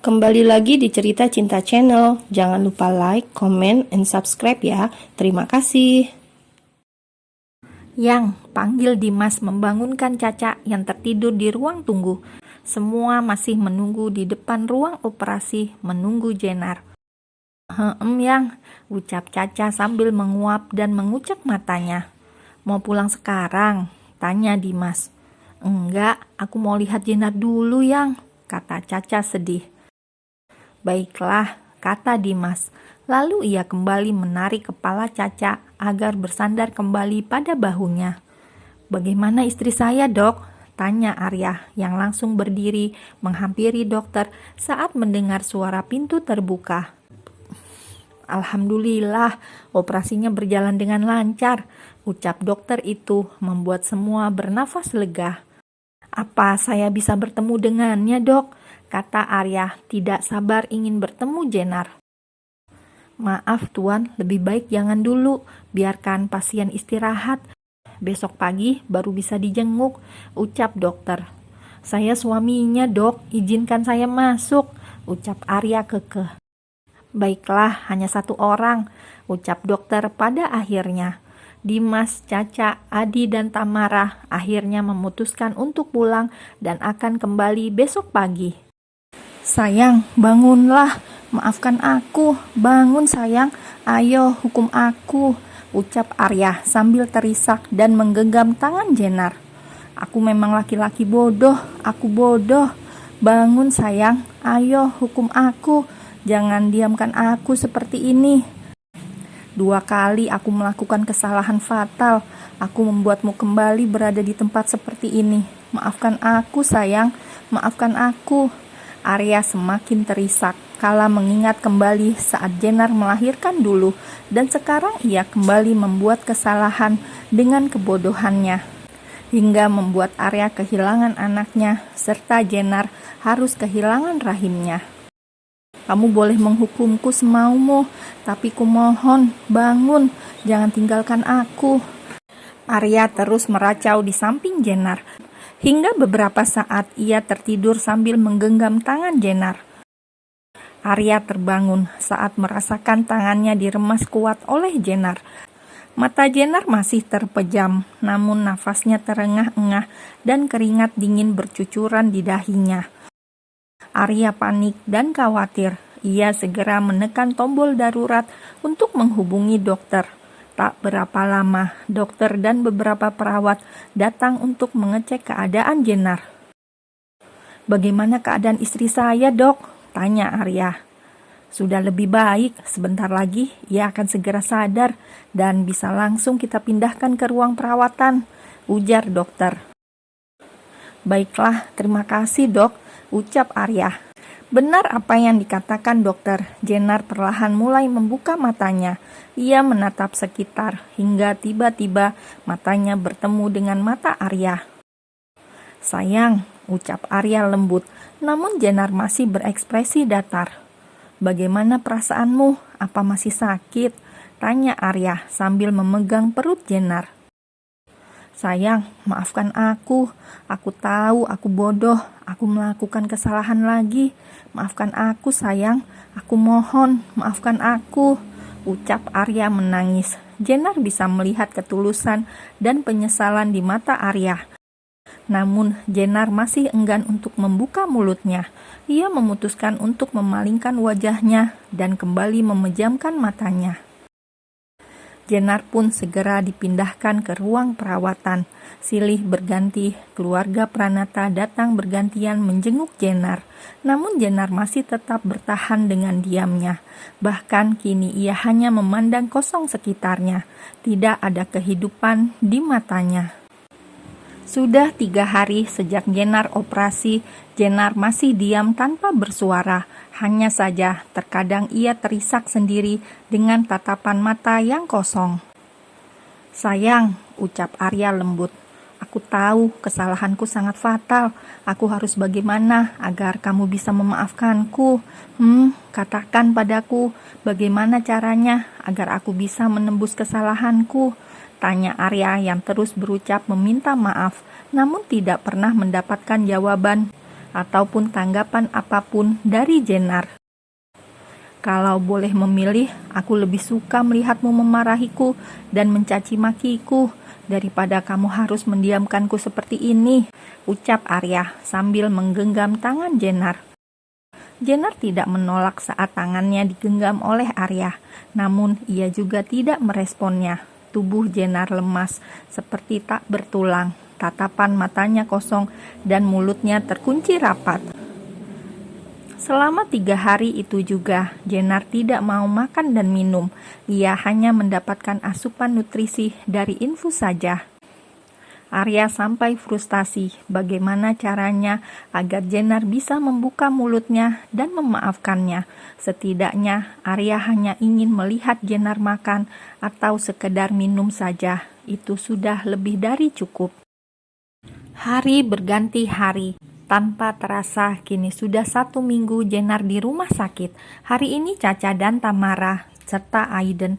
Kembali lagi di Cerita Cinta Channel. Jangan lupa like, comment, and subscribe ya. Terima kasih. Yang panggil Dimas membangunkan Caca yang tertidur di ruang tunggu. Semua masih menunggu di depan ruang operasi, menunggu Jenar. Yang, ucap Caca sambil menguap dan mengucek matanya. Mau pulang sekarang? Tanya Dimas. Enggak, aku mau lihat Jenar dulu, Yang, kata Caca sedih. Baiklah, kata Dimas. Lalu ia kembali menarik kepala Caca agar bersandar kembali pada bahunya. Bagaimana istri saya, Dok? Tanya Arya yang langsung berdiri menghampiri dokter saat mendengar suara pintu terbuka. Alhamdulillah, operasinya berjalan dengan lancar, ucap dokter itu membuat semua bernafas lega. Apa saya bisa bertemu dengannya, Dok? Kata Arya tidak sabar ingin bertemu Jenar. Maaf Tuan, lebih baik jangan dulu, biarkan pasien istirahat. Besok pagi baru bisa dijenguk, ucap dokter. Saya suaminya, Dok, izinkan saya masuk, ucap Arya kekeh. Baiklah, hanya satu orang, ucap dokter pada akhirnya. Dimas, Caca, Adi, dan Tamara akhirnya memutuskan untuk pulang dan akan kembali besok pagi. Sayang, bangunlah, maafkan aku, bangun sayang, ayo hukum aku, ucap Arya sambil terisak dan menggenggam tangan Jenar. Aku memang laki-laki bodoh, aku bodoh, bangun sayang, ayo hukum aku, jangan diamkan aku seperti ini. 2 kali aku melakukan kesalahan fatal, aku membuatmu kembali berada di tempat seperti ini. Maafkan aku sayang, maafkan aku. Arya semakin terisak kala mengingat kembali saat Jenar melahirkan dulu dan sekarang ia kembali membuat kesalahan dengan kebodohannya hingga membuat Arya kehilangan anaknya serta Jenar harus kehilangan rahimnya. Kamu boleh menghukumku semaumu, tapi kumohon bangun, jangan tinggalkan aku. Arya terus meracau di samping Jenar. Hingga beberapa saat ia tertidur sambil menggenggam tangan Jenar. Arya terbangun saat merasakan tangannya diremas kuat oleh Jenar. Mata Jenar masih terpejam, namun nafasnya terengah-engah dan keringat dingin bercucuran di dahinya. Arya panik dan khawatir. Ia segera menekan tombol darurat untuk menghubungi dokter. Tak berapa lama, dokter dan beberapa perawat datang untuk mengecek keadaan Jenar. Bagaimana keadaan istri saya, Dok? Tanya Arya. Sudah lebih baik, sebentar lagi ia akan segera sadar dan bisa langsung kita pindahkan ke ruang perawatan, ujar dokter. Baiklah, terima kasih Dok, ucap Arya. Benar apa yang dikatakan dokter, Jenar perlahan mulai membuka matanya. Ia menatap sekitar hingga tiba-tiba matanya bertemu dengan mata Arya. Sayang, ucap Arya lembut, namun Jenar masih berekspresi datar. Bagaimana perasaanmu? Apa masih sakit? Tanya Arya sambil memegang perut Jenar. Sayang, maafkan aku. Aku tahu aku bodoh. Aku melakukan kesalahan lagi. Maafkan aku, sayang. Aku mohon, maafkan aku. Ucap Arya menangis. Jenar bisa melihat ketulusan dan penyesalan di mata Arya. Namun, Jenar masih enggan untuk membuka mulutnya. Ia memutuskan untuk memalingkan wajahnya dan kembali memejamkan matanya. Jenar pun segera dipindahkan ke ruang perawatan. Silih berganti, keluarga Pranata datang bergantian menjenguk Jenar. Namun Jenar masih tetap bertahan dengan diamnya. Bahkan kini ia hanya memandang kosong sekitarnya. Tidak ada kehidupan di matanya. Sudah 3 hari sejak Jenar operasi, Jenar masih diam tanpa bersuara. Hanya saja terkadang ia terisak sendiri dengan tatapan mata yang kosong. Sayang, ucap Arya lembut. Aku tahu kesalahanku sangat fatal. Aku harus bagaimana agar kamu bisa memaafkanku? Katakan padaku bagaimana caranya agar aku bisa menembus kesalahanku? Tanya Arya yang terus berucap meminta maaf, namun tidak pernah mendapatkan jawaban. ataupun tanggapan apapun dari Jenar. Kalau boleh memilih, aku lebih suka melihatmu memarahiku dan mencaci makiku daripada kamu harus mendiamkanku seperti ini, ucap Arya sambil menggenggam tangan Jenar. Jenar tidak menolak saat tangannya digenggam oleh Arya, namun ia juga tidak meresponnya. Tubuh Jenar lemas, seperti tak bertulang, tatapan matanya kosong dan mulutnya terkunci rapat. Selama 3 hari itu juga, Jenar tidak mau makan dan minum. Ia hanya mendapatkan asupan nutrisi dari infus saja. Arya sampai frustasi bagaimana caranya agar Jenar bisa membuka mulutnya dan memaafkannya. Setidaknya Arya hanya ingin melihat Jenar makan atau sekedar minum saja. Itu sudah lebih dari cukup. Hari berganti hari. Tanpa terasa, kini sudah 1 minggu Jenar di rumah sakit. Hari ini Caca dan Tamara serta Aiden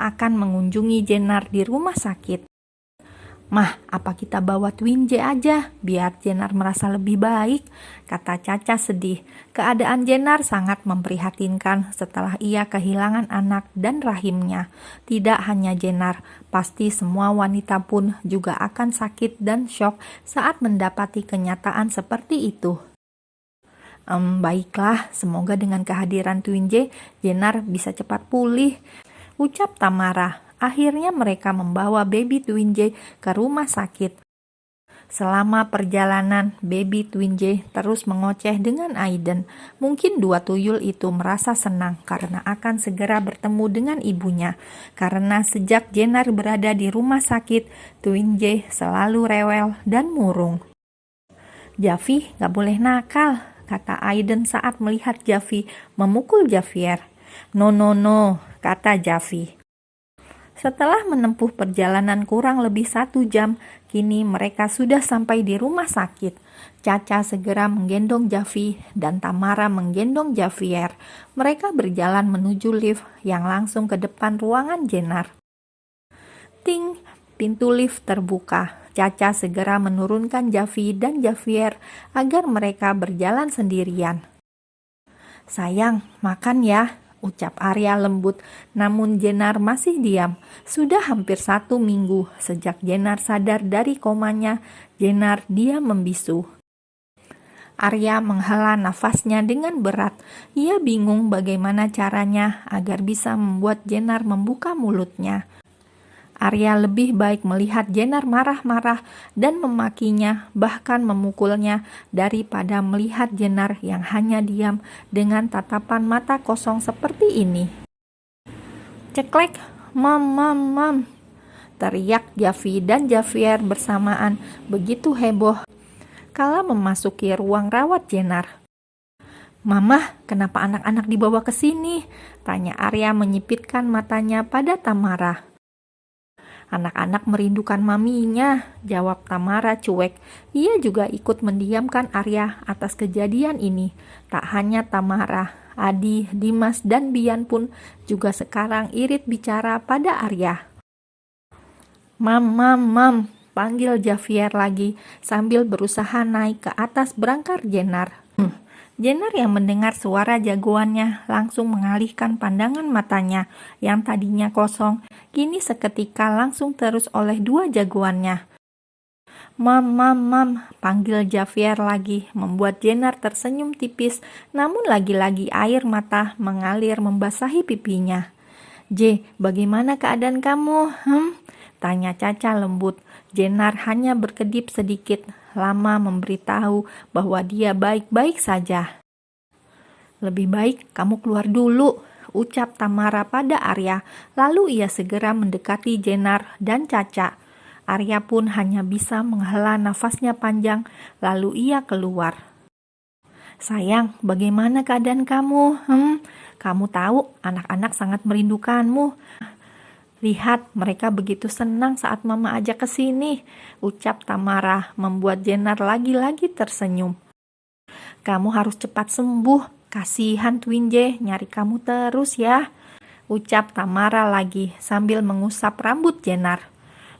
akan mengunjungi Jenar di rumah sakit. Mah, apa kita bawa Twin J aja, biar Jenar merasa lebih baik, kata Caca sedih. Keadaan Jenar sangat memprihatinkan setelah ia kehilangan anak dan rahimnya. Tidak hanya Jenar, pasti semua wanita pun juga akan sakit dan syok saat mendapati kenyataan seperti itu. Baiklah, semoga dengan kehadiran Twin J, Jenar bisa cepat pulih, ucap Tamara. Akhirnya mereka membawa baby Twin J ke rumah sakit. Selama perjalanan, baby Twin J terus mengoceh dengan Aiden. Mungkin 2 tuyul itu merasa senang karena akan segera bertemu dengan ibunya. Karena sejak Jenar berada di rumah sakit, Twin J selalu rewel dan murung. Javi gak boleh nakal, kata Aiden saat melihat Javi memukul Javier. No, kata Javi. Setelah menempuh perjalanan kurang lebih 1 jam, kini mereka sudah sampai di rumah sakit. Caca segera menggendong Javi dan Tamara menggendong Javier. Mereka berjalan menuju lift yang langsung ke depan ruangan Jenar. Ting, pintu lift terbuka. Caca segera menurunkan Javi dan Javier agar mereka berjalan sendirian. Sayang, makan ya, ucap Arya lembut, namun Jenar masih diam. Sudah hampir 1 minggu sejak Jenar sadar dari komanya, Jenar diam membisu. Arya menghela nafasnya dengan berat. Ia bingung bagaimana caranya agar bisa membuat Jenar membuka mulutnya. Arya lebih baik melihat Jenar marah-marah dan memakinya, bahkan memukulnya, daripada melihat Jenar yang hanya diam dengan tatapan mata kosong seperti ini. Ceklek, mam, teriak Javi dan Javier bersamaan, begitu heboh kala memasuki ruang rawat Jenar. Mama, kenapa anak-anak dibawa ke sini? Tanya Arya menyipitkan matanya pada Tamara. Anak-anak merindukan maminya, jawab Tamara cuek. Ia juga ikut mendiamkan Arya atas kejadian ini. Tak hanya Tamara, Adi, Dimas, dan Bian pun juga sekarang irit bicara pada Arya. Mam, panggil Javier lagi sambil berusaha naik ke atas berangkar Jenar. Jenar yang mendengar suara jagoannya langsung mengalihkan pandangan matanya yang tadinya kosong, kini seketika langsung terus oleh 2 jagoannya. Mam, panggil Javier lagi, membuat Jenar tersenyum tipis, namun lagi-lagi air mata mengalir membasahi pipinya. J, bagaimana keadaan kamu? Tanya Caca lembut. Jenar hanya berkedip sedikit, lama memberitahu bahwa dia baik-baik saja. Lebih baik kamu keluar dulu, ucap Tamara pada Arya. Lalu ia segera mendekati Jenar dan Caca. Arya pun hanya bisa menghela nafasnya panjang, lalu ia keluar. Sayang, bagaimana keadaan kamu? Kamu tahu anak-anak sangat merindukanmu. Lihat, mereka begitu senang saat Mama ajak ke sini, ucap Tamara, membuat Jenar lagi-lagi tersenyum. Kamu harus cepat sembuh, kasihan Twin J, nyari kamu terus ya, ucap Tamara lagi sambil mengusap rambut Jenar.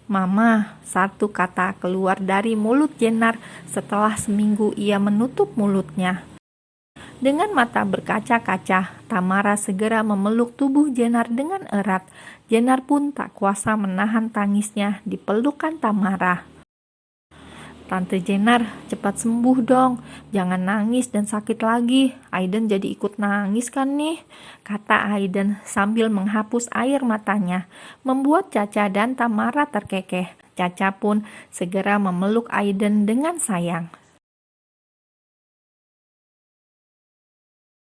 Mama, satu kata keluar dari mulut Jenar setelah seminggu ia menutup mulutnya. Dengan mata berkaca-kaca, Tamara segera memeluk tubuh Jenar dengan erat. Jenar pun tak kuasa menahan tangisnya di pelukan Tamara. Tante Jenar, cepat sembuh dong. Jangan nangis dan sakit lagi. Aiden jadi ikut nangis kan nih? Kata Aiden sambil menghapus air matanya. Membuat Caca dan Tamara terkekeh. Caca pun segera memeluk Aiden dengan sayang.